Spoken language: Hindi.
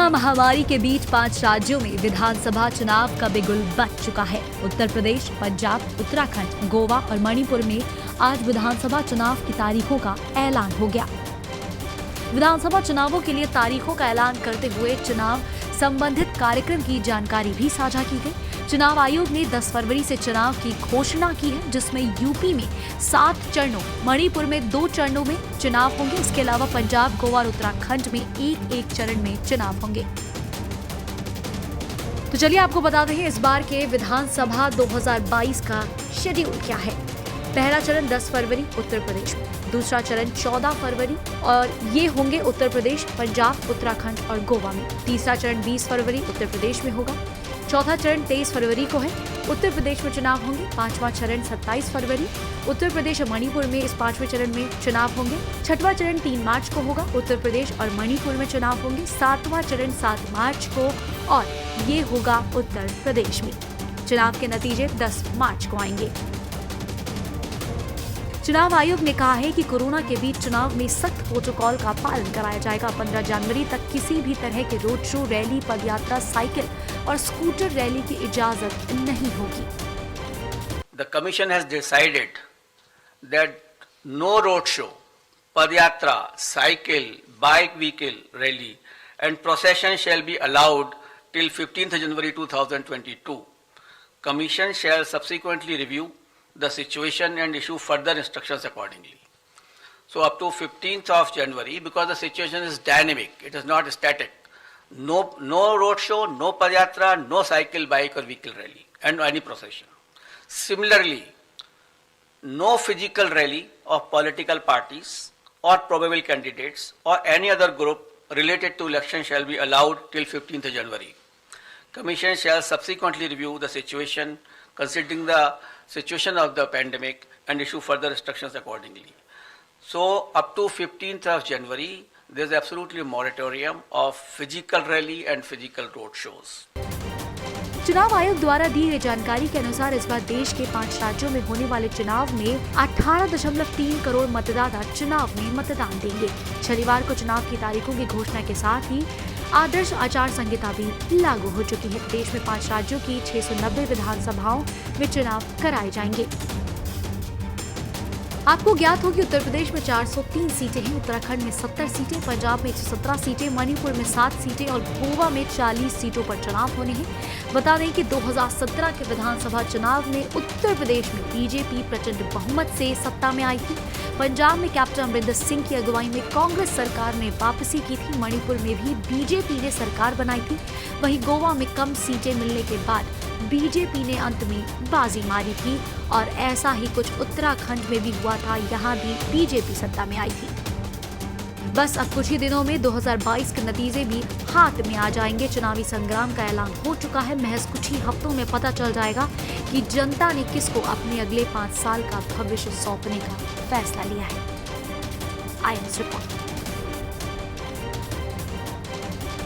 कोरोना महामारी के बीच 5 राज्यों में विधानसभा चुनाव का बिगुल बज चुका है। उत्तर प्रदेश, पंजाब, उत्तराखंड, गोवा और मणिपुर में आज विधानसभा चुनाव की तारीखों का ऐलान हो गया। विधानसभा चुनावों के लिए तारीखों का ऐलान करते हुए चुनाव संबंधित कार्यक्रम की जानकारी भी साझा की गई। चुनाव आयोग ने 10 फरवरी से चुनाव की घोषणा की है, जिसमें यूपी में 7 चरणों, मणिपुर में 2 चरणों में चुनाव होंगे। इसके अलावा पंजाब, गोवा और उत्तराखंड में एक चरण में चुनाव होंगे। तो चलिए आपको बता दें इस बार के विधानसभा 2022 का शेड्यूल क्या है। पहला चरण 10 फरवरी उत्तर प्रदेश में, दूसरा चरण 14 फरवरी और ये होंगे उत्तर प्रदेश, पंजाब, उत्तराखंड और गोवा में। तीसरा चरण 20 फरवरी उत्तर प्रदेश में होगा। चौथा चरण 23 फरवरी को है, उत्तर प्रदेश में चुनाव होंगे। पांचवा चरण 27 फरवरी उत्तर प्रदेश और मणिपुर में इस 5वें चरण में चुनाव होंगे। छठवां चरण 3 मार्च को होगा, उत्तर प्रदेश और मणिपुर में चुनाव होंगे। 7वां चरण 7 मार्च को और ये होगा उत्तर प्रदेश में। चुनाव के नतीजे 10 मार्च को आएंगे। चुनाव आयोग ने कहा है कि कोरोना के बीच चुनाव में सख्त प्रोटोकॉल का पालन कराया जाएगा। 15 जनवरी तक किसी भी तरह के रोड शो, रैली, पदयात्रा, साइकिल और स्कूटर रैली की इजाजत नहीं होगी। The Commission has decided that no road show, padayatra, cycle, bike vehicle rally and procession shall be allowed till 15th January 2022. Commission shall subsequently review the situation and issue further instructions accordingly. So up to 15th of January, because the situation is dynamic, it is not static. No road show, no padayatra, no cycle, bike or vehicle rally and any procession. Similarly, no physical rally of political parties or probable candidates or any other group related to election shall be allowed till 15th January. Commission shall subsequently review the situation considering the situation of the pandemic and issue further instructions accordingly. So up to 15th of January, there is absolutely a moratorium of physical rally and physical road shows. चुनाव आयोग द्वारा दी गई जानकारी के अनुसार इस बार देश के 5 राज्यों में होने वाले चुनाव में 18.3 करोड़ मतदाता चुनाव में मतदान देंगे। शनिवार को चुनाव की तारीखों की घोषणा के साथ ही आदर्श आचार संहिता भी लागू हो चुकी है। देश में 5 राज्यों की 690 विधानसभाओं में चुनाव कराए जाएंगे। आपको ज्ञात हो कि उत्तर प्रदेश में 403 सीटें हैं, उत्तराखंड में 70 सीटें, पंजाब में 117 सीटें, मणिपुर में 7 सीटें और गोवा में 40 सीटों पर चुनाव होने हैं। बता दें कि 2017 के विधानसभा चुनाव में उत्तर प्रदेश में बीजेपी प्रचंड बहुमत से सत्ता में आई थी। पंजाब में कैप्टन अमरिंदर सिंह की अगुवाई में कांग्रेस सरकार ने वापसी की थी। मणिपुर में भी बीजेपी ने सरकार बनाई थी। वहीं गोवा में कम सीटें मिलने के बाद बीजेपी ने अंत में बाजी मारी थी और ऐसा ही कुछ उत्तराखंड में भी हुआ था, यहाँ भी बीजेपी सत्ता में आई थी। बस अब कुछ ही दिनों में 2022 के नतीजे भी हाथ में आ जाएंगे। चुनावी संग्राम का ऐलान हो चुका है। महज कुछ ही हफ्तों में पता चल जाएगा कि जनता ने किसको अपने अगले 5 साल का भविष्य सौंपने का फैसला लिया है। IANS report.